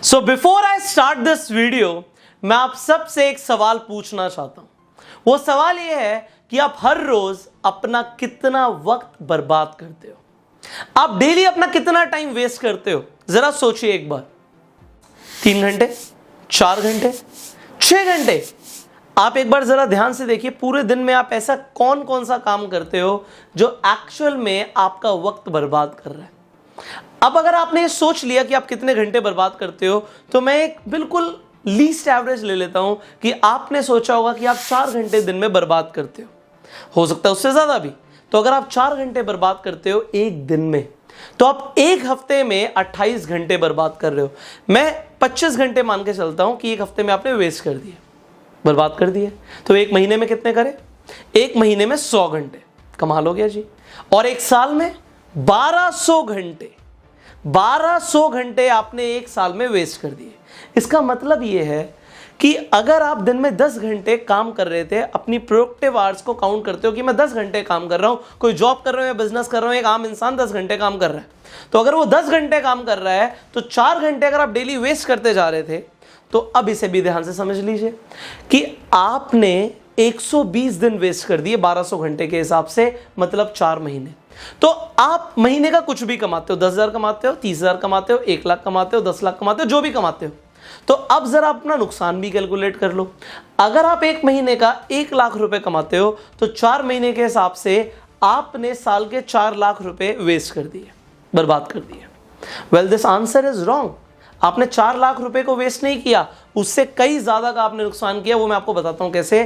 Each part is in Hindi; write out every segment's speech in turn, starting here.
So before I start this video मैं आप सबसे एक सवाल पूछना चाहता हूं। वो सवाल ये है कि आप हर रोज अपना कितना वक्त बर्बाद करते हो। आप डेली अपना कितना टाइम वेस्ट करते हो, जरा सोचिए एक बार। 3 घंटे, 4 घंटे, 6 घंटे। आप एक बार जरा ध्यान से देखिए, पूरे दिन में आप ऐसा कौन कौन सा काम करते हो जो एक्चुअल में आपका वक्त बर्बाद कर रहा है। अब अगर आपने ये सोच लिया कि आप कितने घंटे बर्बाद करते हो, तो मैं एक बिल्कुल लीस्ट एवरेज ले लेता हूं कि आपने सोचा होगा कि आप 4 घंटे दिन में बर्बाद करते हो सकता है उससे ज्यादा भी। तो अगर आप 4 घंटे बर्बाद करते हो एक दिन में, तो आप एक हफ्ते में 28 घंटे बर्बाद कर रहे हो। मैं 25 घंटे मान के चलता हूं कि एक हफ्ते में आपने वेस्ट कर दिए, बर्बाद कर दिए। तो एक महीने में कितने करें? एक महीने में 100 घंटे। कमाल हो गया जी। और एक साल में 1200 घंटे। 1200 घंटे आपने एक साल में वेस्ट कर दिए। इसका मतलब यह है कि अगर आप दिन में 10 घंटे काम कर रहे थे, अपनी प्रोडक्टिव आवर्स को काउंट करते हो कि मैं 10 घंटे काम कर रहा हूं, कोई जॉब कर रहा हूं या बिजनेस कर रहा हूं, एक आम इंसान 10 घंटे काम कर रहा है, तो अगर वो 10 घंटे काम कर रहा है तो 4 घंटे अगर आप डेली वेस्ट करते जा रहे थे, तो अब इसे भी ध्यान से समझ लीजिए कि आपने 120 दिन वेस्ट कर दिए 1200 घंटे के हिसाब से, मतलब 4 महीने। तो आप महीने का कुछ भी कमाते हो, 10,000 कमाते हो, 30,000 कमाते हो, 1 लाख कमाते हो, 10 लाख कमाते हो, जो भी कमाते हो, तो अब जरा अपना नुकसान भी कैलकुलेट कर लो। अगर आप एक महीने का 1 लाख रुपए कमाते हो, तो 4 महीने के हिसाब से आपने साल के 4 लाख रुपए वेस्ट कर दिए, बर्बाद कर दिए। Well, this answer is wrong. आपने 4 लाख रुपए को वेस्ट नहीं किया, उससे कई ज्यादा का आपने नुकसान किया। वो मैं आपको बताता हूं कैसे।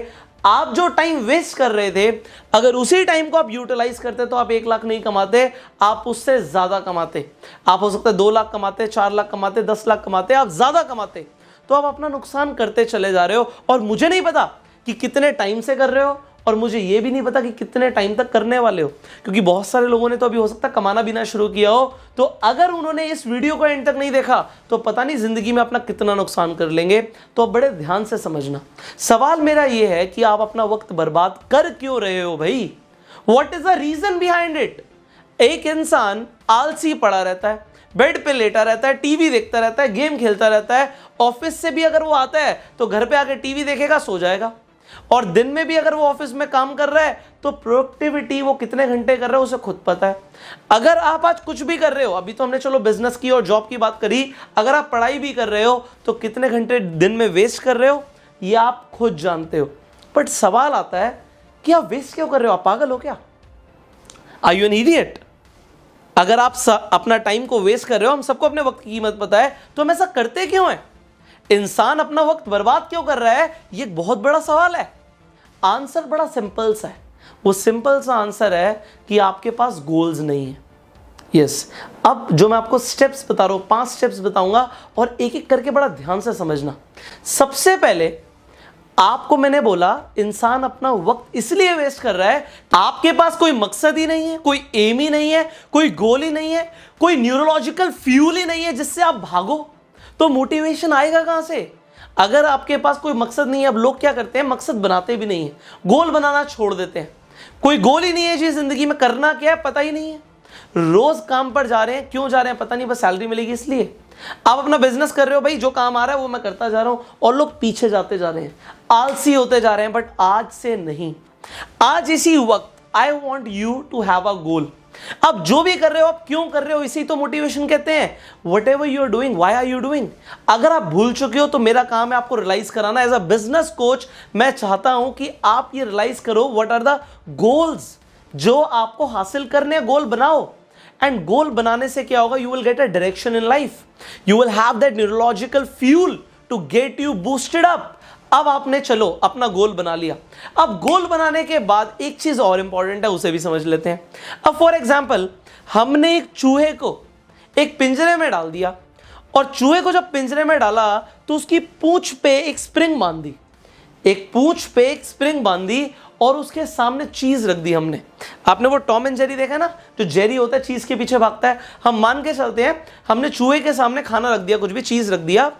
आप जो टाइम वेस्ट कर रहे थे, अगर उसी टाइम को आप यूटिलाइज करते तो आप 1 लाख नहीं कमाते, आप उससे ज्यादा कमाते। आप हो सकता है 2 लाख कमाते, 4 लाख कमाते, 10 लाख कमाते, आप ज्यादा कमाते। तो आप अपना नुकसान करते चले जा रहे हो, और मुझे नहीं पता कि कितने टाइम से कर रहे हो, और मुझे यह भी नहीं पता कि कितने टाइम तक करने वाले हो, क्योंकि बहुत सारे लोगों ने तो अभी हो सकता है कमाना भी ना शुरू किया हो। तो अगर उन्होंने इस वीडियो को एंड तक नहीं देखा, तो पता नहीं जिंदगी में अपना कितना नुकसान कर लेंगे। तो बड़े ध्यान से समझना। सवाल मेरा यह है कि आप अपना वक्त बर्बाद कर क्यों रहे हो भाई? What is the reason behind it? एक इंसान आलसी पड़ा रहता है, बेड पे लेटा रहता है, टीवी देखता रहता है, गेम खेलता रहता है। ऑफिस से भी अगर वो आता है तो घर पे आके टीवी देखेगा, सो जाएगा। और दिन में भी अगर वो ऑफिस में काम कर रहा है, तो प्रोडक्टिविटी वो कितने घंटे कर रहा है उसे खुद पता है। अगर आप आज कुछ भी कर रहे हो, अभी तो हमने चलो बिजनेस की और जॉब की बात करी, अगर आप पढ़ाई भी कर रहे हो तो कितने घंटे दिन में वेस्ट कर रहे हो ये आप खुद जानते हो। बट सवाल आता है कि आप वेस्ट क्यों कर रहे हो? आप पागल हो क्या? Are you an idiot? अगर आप अपना टाइम को वेस्ट कर रहे हो, हम सबको अपने वक्त की कीमत पता है, तो हम ऐसा करते क्यों है? इंसान अपना वक्त बर्बाद क्यों कर रहा है? ये एक बहुत बड़ा सवाल है। आंसर बड़ा सिंपल सा है। वो सिंपल सा आंसर है कि आपके पास गोल्स नहीं है। यस, अब जो मैं आपको स्टेप्स बता रहा हूं, 5 स्टेप्स बताऊंगा, और एक एक करके बड़ा ध्यान से समझना। सबसे पहले आपको मैंने बोला, इंसान अपना वक्त इसलिए वेस्ट कर रहा है, आपके पास कोई मकसद ही नहीं है, कोई एम ही नहीं है, कोई गोल ही नहीं है, कोई न्यूरोलॉजिकल फ्यूल ही नहीं है जिससे आप भागो। तो मोटिवेशन आएगा कहां से? अगर आपके पास कोई मकसद नहीं है। अब लोग क्या करते हैं, मकसद बनाते भी नहीं है, गोल बनाना छोड़ देते हैं। कोई गोल ही नहीं है जी, जिंदगी में करना क्या है पता ही नहीं है। रोज काम पर जा रहे हैं, क्यों जा रहे हैं पता नहीं, बस सैलरी मिलेगी इसलिए। आप अपना बिजनेस कर रहे हो, भाई जो काम आ रहा है वो मैं करता जा रहा हूं, और लोग पीछे जाते जा रहे हैं, आलसी होते जा रहे हैं। बट आज से नहीं, आज इसी वक्त I want you to have a goal. अब जो भी कर रहे हो, आप क्यों कर रहे हो, इसी तो मोटिवेशन कहते हैं। Whatever you are doing, why are you doing. अगर आप भूल चुके हो तो मेरा काम है आपको रियलाइज कराना। एज अ बिजनेस कोच मैं चाहता हूं कि आप ये रियलाइज करो, व्हाट आर द गोल्स जो आपको हासिल करने हैं। गोल बनाओ, एंड गोल बनाने से क्या होगा, you will get a direction in life, you will have that neurological fuel to get you boosted up. अब आपने चलो अपना गोल बना लिया। अब गोल बनाने के बाद एक चीज और इंपॉर्टेंट है, उसे भी समझ लेते हैं। अब फॉर एग्जाम्पल, हमने एक चूहे को एक पिंजरे में डाल दिया, और चूहे को जब पिंजरे में डाला तो उसकी पूंछ पे एक स्प्रिंग बांध दी, एक पूंछ पे एक स्प्रिंग बांधी, और उसके सामने चीज रख दी हमने। आपने वो टॉम एंड जेरी देखा ना, जो जेरी होता है चीज के पीछे भागता है। हम मान के चलते हैं हमने चूहे के सामने खाना रख दिया, कुछ भी चीज रख दिया।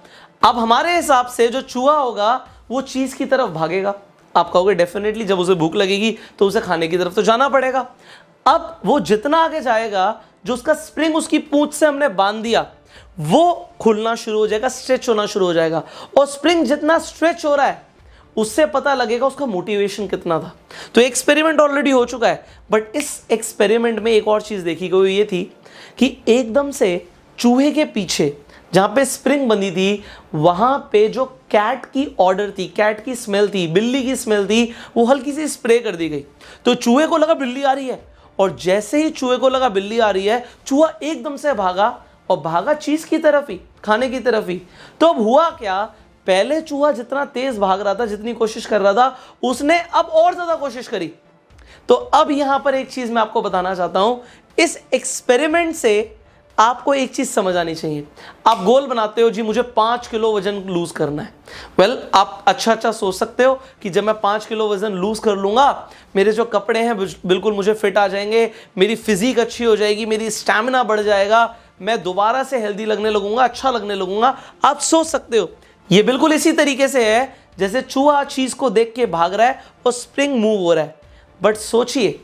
अब हमारे हिसाब से जो चूहा होगा वो चीज की तरफ भागेगा। आप कहोगे डेफिनेटली, जब उसे भूख लगेगी तो उसे खाने की तरफ तो जाना पड़ेगा। अब वो जितना आगे जाएगा, जो उसका स्प्रिंग उसकी पूंछ से हमने बांध दिया, वो खुलना शुरू हो जाएगा, स्ट्रेच होना शुरू हो जाएगा। और स्प्रिंग जितना स्ट्रेच हो रहा है उससे पता लगेगा उसका मोटिवेशन कितना था। तो एक्सपेरिमेंट ऑलरेडी हो चुका है, बट इस एक्सपेरिमेंट में एक और चीज देखी गई, ये थी कि एकदम से चूहे के पीछे जहां पे स्प्रिंग बंधी थी वहां पे जो कैट की ऑर्डर थी, कैट की स्मेल थी, बिल्ली की स्मेल थी, वो हल्की सी स्प्रे कर दी गई। तो चूहे को लगा बिल्ली आ रही है, और जैसे ही चूहे को लगा बिल्ली आ रही है, चूहा एकदम से भागा, और भागा चीज की तरफ ही, खाने की तरफ ही। तो अब हुआ क्या, पहले चूहा जितना तेज भाग रहा था, जितनी कोशिश कर रहा था, उसने अब और ज्यादा कोशिश करी। तो अब यहां पर एक चीज मैं आपको बताना चाहता हूं, इस एक्सपेरिमेंट से आपको एक चीज समझ आनी चाहिए। आप गोल बनाते हो जी, मुझे 5 किलो वजन लूज करना है। वेल, आप अच्छा सोच सकते हो कि जब मैं 5 किलो वजन लूज कर लूंगा, मेरे जो कपड़े हैं बिल्कुल मुझे फिट आ जाएंगे, मेरी फिजिक अच्छी हो जाएगी, मेरी स्टैमिना बढ़ जाएगा, मैं दोबारा से हेल्दी लगने लगूंगा, अच्छा लगने लगूंगा। आप सोच सकते हो। ये बिल्कुल इसी तरीके से है जैसे चूहा चीज को देख के भाग रहा है और स्प्रिंग मूव हो रहा है। बट सोचिए,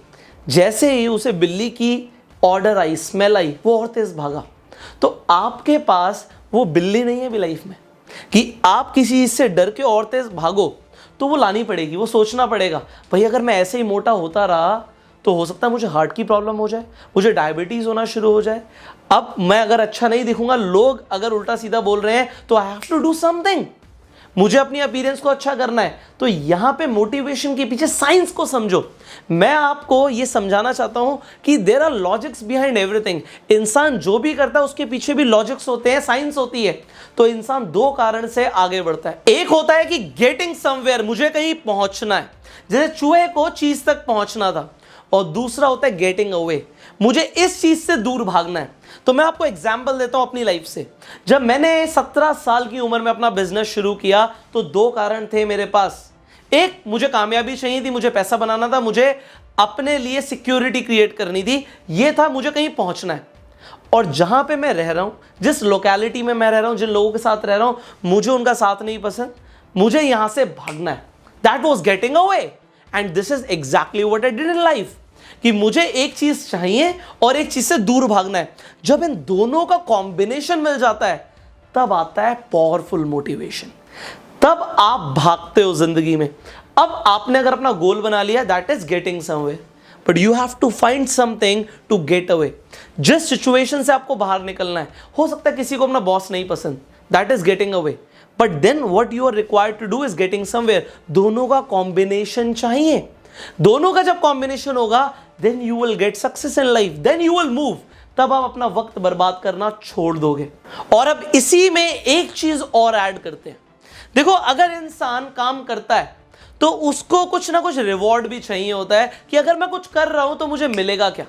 जैसे ही उसे बिल्ली की ऑर्डर आई, स्मेल आई, वो और तेज भागा। तो आपके पास वो बिल्ली नहीं है अभी लाइफ में कि आप किसी चीज से डर के और तेज भागो, तो वो लानी पड़ेगी, वो सोचना पड़ेगा, भाई अगर मैं ऐसे ही मोटा होता रहा तो हो सकता है मुझे हार्ट की प्रॉब्लम हो जाए, मुझे डायबिटीज होना शुरू हो जाए। अब मैं अगर अच्छा नहीं दिखूंगा, लोग अगर उल्टा सीधा बोल रहे हैं, तो I have to do something, मुझे अपनी अपीयरेंस को अच्छा करना है। तो यहां पे मोटिवेशन के पीछे साइंस को समझो। मैं आपको यह समझाना चाहता हूं कि there are logics behind everything. इंसान जो भी करता है उसके पीछे भी लॉजिक्स होते हैं, साइंस होती है। तो इंसान दो कारण से आगे बढ़ता है। एक होता है कि गेटिंग समवेयर, मुझे कहीं पहुंचना है, जैसे चूहे को चीज तक पहुंचना था। और दूसरा होता है गेटिंग अवे, मुझे इस चीज से दूर भागना है। तो मैं आपको एग्जांपल देता हूं अपनी लाइफ से। जब मैंने 17 साल की उम्र में अपना बिजनेस शुरू किया तो दो कारण थे मेरे पास। एक, मुझे कामयाबी चाहिए थी, मुझे पैसा बनाना था, मुझे अपने लिए सिक्योरिटी क्रिएट करनी थी, यह था मुझे कहीं पहुंचना है। और जहां पे मैं रह रहा हूं, जिस लोकेलिटी में मैं रह रहा हूं, जिन लोगों के साथ रह रहा हूं, मुझे उनका साथ नहीं पसंद, मुझे यहां से भागना है। That was getting away and this is exactly what I did in life, कि मुझे एक चीज चाहिए और एक चीज से दूर भागना है। जब इन दोनों का कॉम्बिनेशन मिल जाता है तब आता है पावरफुल मोटिवेशन, तब आप भागते हो जिंदगी में। अब आपने अगर अपना गोल बना लिया, that is getting somewhere, but you have to find something to get away. जिस सिचुएशन से आपको बाहर निकलना है, हो सकता है किसी को अपना बॉस नहीं पसंद, that is getting away, but then what you are required to do is getting somewhere. दोनों का कॉम्बिनेशन चाहिए। दोनों का जब कॉम्बिनेशन होगा, then you will get success in life, then you will move. तब आप अपना वक्त बर्बाद करना छोड़ दोगे। और अब इसी में एक चीज और ऐड करते हैं। देखो, अगर इंसान काम करता है तो उसको कुछ ना कुछ रिवॉर्ड भी चाहिए होता है कि अगर मैं कुछ कर रहा हूं तो मुझे मिलेगा क्या।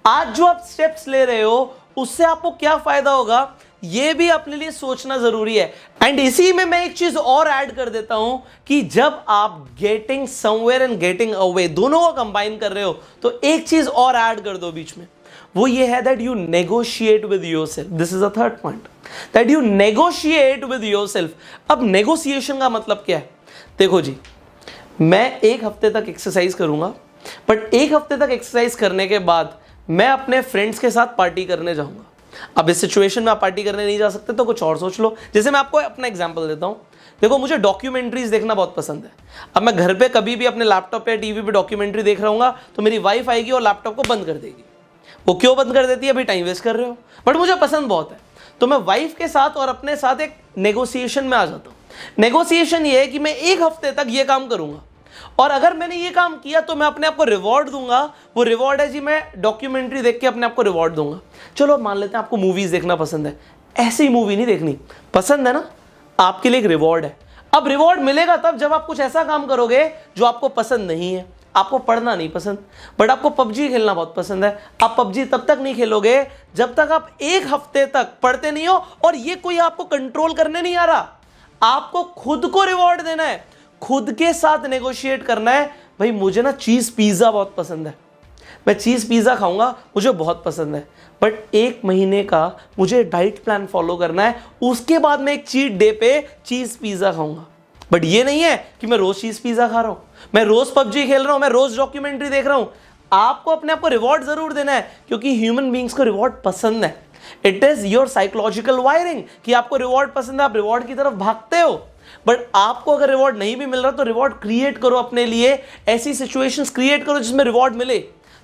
आज जो आप स्टेप्स ले रहे हो उससे आपको क्या फायदा होगा, यह भी अपने लिए सोचना जरूरी है। एंड इसी में मैं एक चीज और ऐड कर देता हूं कि जब आप getting somewhere and getting away दोनों को कंबाइन कर रहे हो, तो एक चीज और ऐड कर दो बीच में, वो ये है that you negotiate with yourself. This is a third point, that you negotiate with yourself. अब नेगोशिएशन का मतलब क्या है? देखो जी, मैं एक हफ्ते तक एक्सरसाइज करूंगा, बट एक हफ्ते तक एक्सरसाइज करने के बाद मैं अपने फ्रेंड्स के साथ पार्टी करने जाऊंगा। अब इस सिचुएशन में आप पार्टी करने नहीं जा सकते तो कुछ और सोच लो। जैसे मैं आपको अपना एग्जांपल देता हूं। देखो, मुझे डॉक्यूमेंट्रीज देखना बहुत पसंद है। अब मैं घर पे कभी भी अपने लैपटॉप या टीवी पे डॉक्यूमेंट्री देख रहा हूँ तो मेरी वाइफ आएगी और लैपटॉप को बंद कर देगी। वो क्यों बंद कर देती है? अभी टाइम वेस्ट कर रहे हो, बट मुझे पसंद बहुत है। तो मैं वाइफ के साथ और अपने साथ एक नेगोशिएशन में आ जाता हूँ। नेगोशिएशन ये है कि मैं एक हफ्ते तक ये काम करूंगा, और अगर मैंने ये काम किया तो मैं अपने आप को रिवॉर्ड दूंगा। वो रिवॉर्ड है जी, मैं डॉक्यूमेंट्री देख के अपने आप को रिवॉर्ड दूंगा। चलो मान लेते हैं आपको मूवीज देखना पसंद है, ऐसी मूवी नहीं देखनी, पसंद है ना, आपके लिए एक रिवॉर्ड है। अब रिवॉर्ड मिलेगा तब जब आप कुछ ऐसा काम करोगे जो आपको पसंद नहीं है। आपको पढ़ना नहीं पसंद, बट आपको पबजी खेलना बहुत पसंद है। आप पबजी तब तक नहीं खेलोगे जब तक आप एक हफ्ते तक पढ़ते नहीं हो, और ये कोई आपको कंट्रोल करने नहीं आ रहा। आपको खुद को रिवॉर्ड देना है, खुद के साथ नेगोशिएट करना है। भाई मुझे ना चीज पिज्जा बहुत पसंद है, मैं चीज पिज्जा खाऊंगा, मुझे बहुत पसंद है, बट एक महीने का मुझे डाइट प्लान फॉलो करना है, उसके बाद मैं एक चीट डे पे चीज पिज्जा खाऊंगा। बट ये नहीं है कि मैं रोज चीज पिज्जा खा रहा हूं, मैं रोज पबजी खेल रहा हूं, मैं रोज डॉक्यूमेंट्री देख रहा हूं। आपको अपने आप को रिवॉर्ड जरूर देना है, क्योंकि ह्यूमन बींग्स को रिवॉर्ड पसंद है। It is your psychological wiring कि आपको रिवॉर्ड पसंद है, आप रिवॉर्ड की तरफ भागते हो। बट आपको अगर रिवॉर्ड नहीं भी मिल रहा तो रिवॉर्ड क्रिएट करो अपने लिए, ऐसी सिचुएशंस क्रिएट करो जिसमें रिवॉर्ड मिले,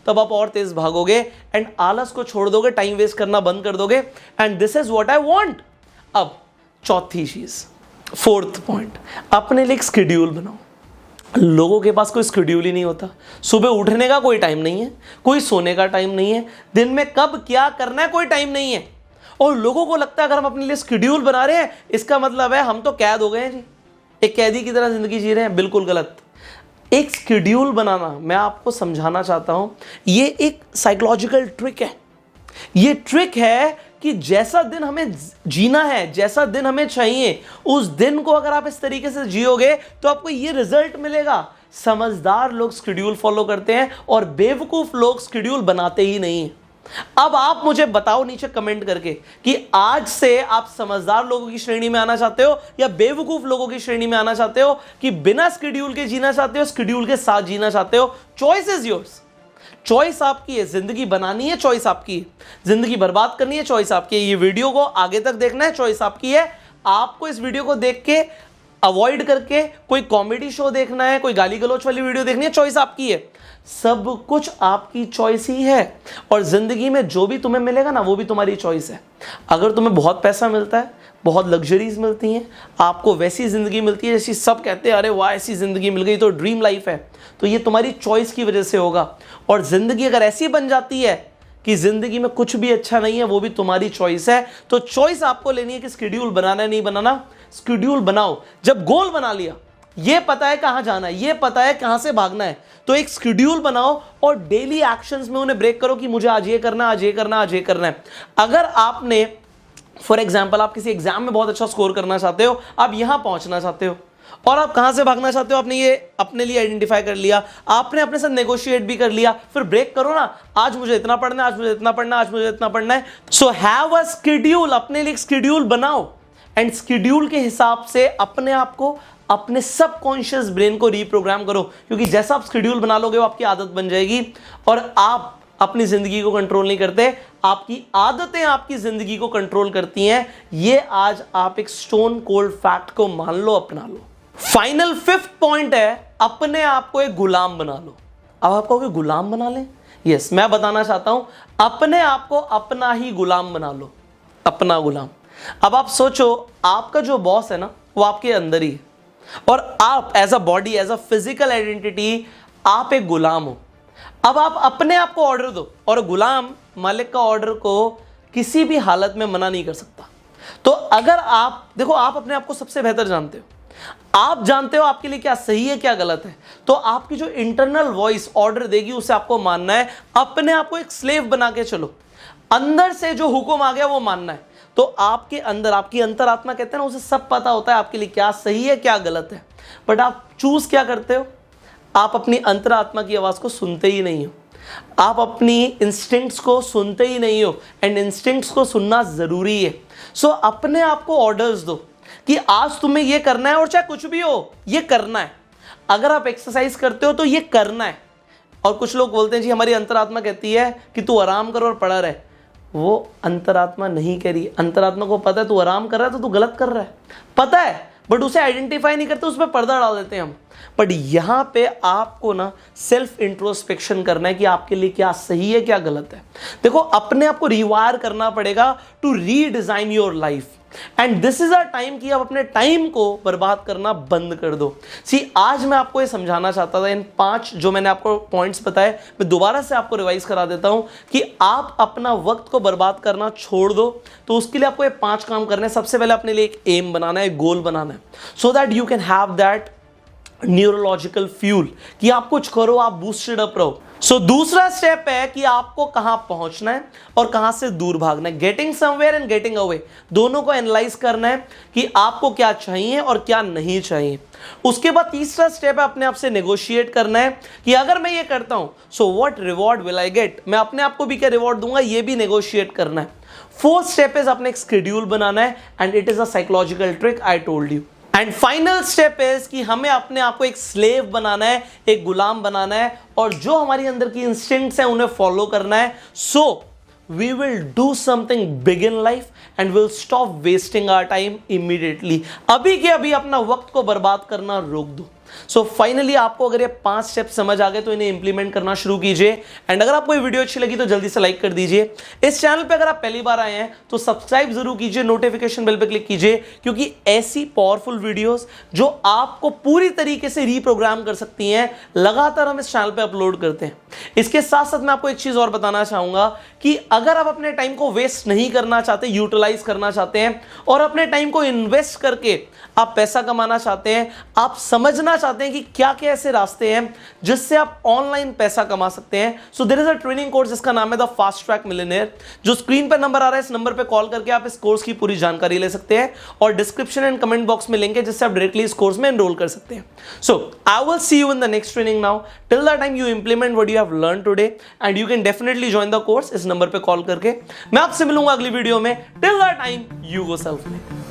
तब आप और तेज भागोगे एंड आलस को छोड़ दोगे, टाइम वेस्ट करना बंद कर दोगे। And this is what I want. अब चौथी चीज, फोर्थ पॉइंट, अपने लिए एक शेड्यूल बनाओ। लोगों के पास कोई शेड्यूल ही नहीं होता। सुबह उठने का कोई टाइम नहीं है, कोई सोने का टाइम नहीं है, दिन में कब क्या करना है कोई टाइम नहीं है। और लोगों को लगता है अगर हम अपने लिए शेड्यूल बना रहे हैं इसका मतलब है हम तो कैद हो गए हैं जी, एक कैदी की तरह जिंदगी जी रहे हैं। बिल्कुल गलत। एक शेड्यूल बनाना, मैं आपको समझाना चाहता हूं, ये एक साइकोलॉजिकल ट्रिक है। ये ट्रिक है कि जैसा दिन हमें जीना है, जैसा दिन हमें चाहिए, उस दिन को अगर आप इस तरीके से जियोगे तो आपको ये रिजल्ट मिलेगा। समझदार लोग शेड्यूल फॉलो करते हैं और बेवकूफ लोग शेड्यूल बनाते ही नहीं। अब आप मुझे बताओ नीचे कमेंट करके कि आज से आप समझदार लोगों की श्रेणी में आना चाहते हो या बेवकूफ लोगों की श्रेणी में आना चाहते हो, कि बिना शेड्यूल के जीना चाहते हो, शेड्यूल के साथ जीना चाहते हो। Choice is yours. चॉइस आपकी है, जिंदगी बनानी है, चॉइस आपकी है, जिंदगी बर्बाद करनी है, चॉइस आपकी है। ये वीडियो को आगे तक देखना है, चॉइस आपकी है। आपको इस वीडियो को देख के अवॉइड करके कोई कॉमेडी शो देखना है, कोई गाली गलौच वाली वीडियो देखनी है, चॉइस आपकी है। सब कुछ आपकी चॉइस ही है। और जिंदगी में जो भी तुम्हें मिलेगा ना वो भी तुम्हारी चॉइस है। अगर तुम्हें बहुत पैसा मिलता है, बहुत लग्जरीज मिलती हैं, आपको वैसी जिंदगी मिलती है जैसी सब कहते हैं, अरे वाह ऐसी जिंदगी मिल गई तो ड्रीम लाइफ है, तो ये तुम्हारी चॉइस की वजह से होगा। और जिंदगी अगर ऐसी बन जाती है कि जिंदगी में कुछ भी अच्छा नहीं है, वो भी तुम्हारी चॉइस है। तो चॉइस आपको लेनी है कि शेड्यूल बनाना है नहीं बनाना। शेड्यूल बनाओ। जब गोल बना लिया, ये पता है कहां जाना है, ये पता है कहां से भागना है, तो एक शेड्यूल बनाओ और डेली एक्शंस में उन्हें ब्रेक करो कि मुझे आज ये करना, आज ये करना, आज ये करना है। अगर आपने फॉर एग्जाम्पल आप किसी एग्जाम में बहुत अच्छा स्कोर करना चाहते हो, आप यहां पहुंचना चाहते हो, और आप कहां से भागना चाहते हो, आपने ये अपने लिए आइडेंटिफाई कर लिया, आपने अपने साथ नेगोशिएट भी कर लिया, फिर ब्रेक करो ना। आज मुझे इतना पढ़ना है, आज मुझे इतना पढ़ना है, आज मुझे इतना पढ़ना है। सो हैव अ शेड्यूल, अपने लिए एक शेड्यूल बनाओ एंड शेड्यूल के हिसाब से अपने आप को, अपने सबकॉन्शियस ब्रेन को रीप्रोग्राम करो, क्योंकि जैसा आप शेड्यूल बना लोगे वो आपकी आदत बन जाएगी। और आप अपनी जिंदगी को कंट्रोल नहीं करते, आपकी आदतें आपकी जिंदगी को कंट्रोल करती हैं। ये आज आप एक स्टोन कोल्ड फैक्ट को मान लो, अपना लो। फाइनल फिफ्थ पॉइंट है, अपने आप को एक गुलाम बना लो। अब आप कहोगे गुलाम बना लें? यस, मैं बताना चाहता हूं, अपने आप को अपना ही गुलाम बना लो, अपना गुलाम। अब आप सोचो, आपका जो बॉस है ना वो आपके अंदर ही है, और आप as a body, as a physical identity आप एक गुलाम हो। अब आप अपने आप को ऑर्डर दो, और गुलाम मालिक का ऑर्डर को किसी भी हालत में मना नहीं कर सकता। तो अगर आप देखो, आप अपने आप को सबसे बेहतर जानते हो, आप जानते हो आपके लिए क्या सही है क्या गलत है, तो आपकी जो इंटरनल वॉइस ऑर्डर देगी उसे आपको मानना है। अपने आप को एक स्लेव बना के चलो, अंदर से जो हुक्म आ गया वो मानना है। तो आपके अंदर, आपकी अंतरात्मा कहते हैं ना, उसे सब पता होता है आपके लिए क्या सही है क्या गलत है, बट आप चूज क्या करते हो? आप अपनी अंतरात्मा की आवाज को सुनते ही नहीं हो, आप अपनी इंस्टिंक्ट्स को सुनते ही नहीं हो, एंड इंस्टिंक्ट्स को सुनना जरूरी है। सो अपने आप को ऑर्डर्स दो कि आज तुम्हें ये करना है, और चाहे कुछ भी हो ये करना है। अगर आप एक्सरसाइज करते हो तो ये करना है। और कुछ लोग बोलते हैं जी हमारी अंतरात्मा कहती है कि तू आराम कर और पड़ा रहे। वो अंतरात्मा नहीं कह रही, अंतरात्मा को पता है तू आराम कर रहा है तो तू गलत कर रहा है, पता है, बट उसे आइडेंटिफाई नहीं करते, उस पर पर्दा डाल देते हैं हम। बट यहां पे आपको ना सेल्फ इंट्रोस्पेक्शन करना है कि आपके लिए क्या सही है क्या गलत है। देखो, अपने आप को रिवायर करना पड़ेगा to redesign your life, and this is a time कि आप अपने टाइम को बर्बाद करना बंद कर दो। सी, आज मैं आपको ये समझाना चाहता था, इन 5 जो मैंने आपको पॉइंट्स बताए, मैं दोबारा से आपको रिवाइज करा देता हूं कि आप अपना वक्त को बर्बाद करना छोड़ दो। तो उसके लिए आपको ये 5 काम करने हैं। सबसे पहले अपने लिए एक एम बनाना है, एक गोल बनाना है, so that you can have that neurological fuel कि आप कुछ करो, आप बूस्टेड अप रहो। सो दूसरा स्टेप है कि आपको कहां पहुंचना है और कहां से दूर भागना है। Getting somewhere and getting away, दोनों को एनालाइज करना है कि आपको क्या चाहिए और क्या नहीं चाहिए। उसके बाद तीसरा स्टेप है अपने आप से नेगोशिएट करना है कि अगर मैं ये करता हूं so what reward will I get, मैं अपने आप को भी क्या रिवॉर्ड दूंगा, ये भी नेगोशिएट करना है। फोर्थ स्टेप इज अपने एक शेड्यूल बनाना है, and it is a psychological trick I told you. And final step is कि हमें अपने आप को एक स्लेव बनाना है, एक गुलाम बनाना है, और जो हमारी अंदर की इंस्टिंक्ट्स हैं उन्हें फॉलो करना है। सो we will do something big in life and we'll stop wasting our time immediately. अभी के अभी अपना वक्त को बर्बाद करना रोक दो. सो फाइनली आपको अगर ये 5 स्टेप समझ आ गए तो इन्हें इंप्लीमेंट करना शुरू कीजिए. एंड अगर आपको ये वीडियो अच्छी लगी तो जल्दी से लाइक कर दीजिए. इस चैनल पे अगर आप पहली बार आए हैं तो सब्सक्राइब जरूर कीजिए, नोटिफिकेशन बेल पे क्लिक कीजिए, क्योंकि ऐसी पावरफुल वीडियोस जो आपको पूरी तरीके से रीप्रोग्राम कर सकती हैं लगातार हम इस चैनल पे अपलोड करते हैं. इसके साथ साथ मैं आपको एक चीज और बताना चाहूंगा कि अगर आप अपने टाइम को वेस्ट नहीं करना चाहते, यूटिलाइज करना चाहते हैं और अपने टाइम को इन्वेस्ट करके आप पैसा कमाना चाहते हैं, आप समझना चाहते हैं कि क्या क्या ऐसे रास्ते हैं जिससे आप ऑनलाइन पैसा कमा सकते हैं, so there is a training course जिसका नाम है द फास्ट ट्रैक मिलियनेयर. जो स्क्रीन पर नंबर आ रहा है, इस नंबर पे कॉल करके आप इस कोर्स की पूरी जानकारी ले सकते हैं और डिस्क्रिप्शन एंड कमेंट बॉक्स में लिंक है जिससे आप डायरेक्टली इस कोर्स में एनरोल कर सकते हैं. So I will see you in the next training. Now till the time you implement what you have learn today and you can definitely join the course. इस नंबर पे कॉल करके मैं आपसे मिलूंगा अगली वीडियो में. Till the time you go self made.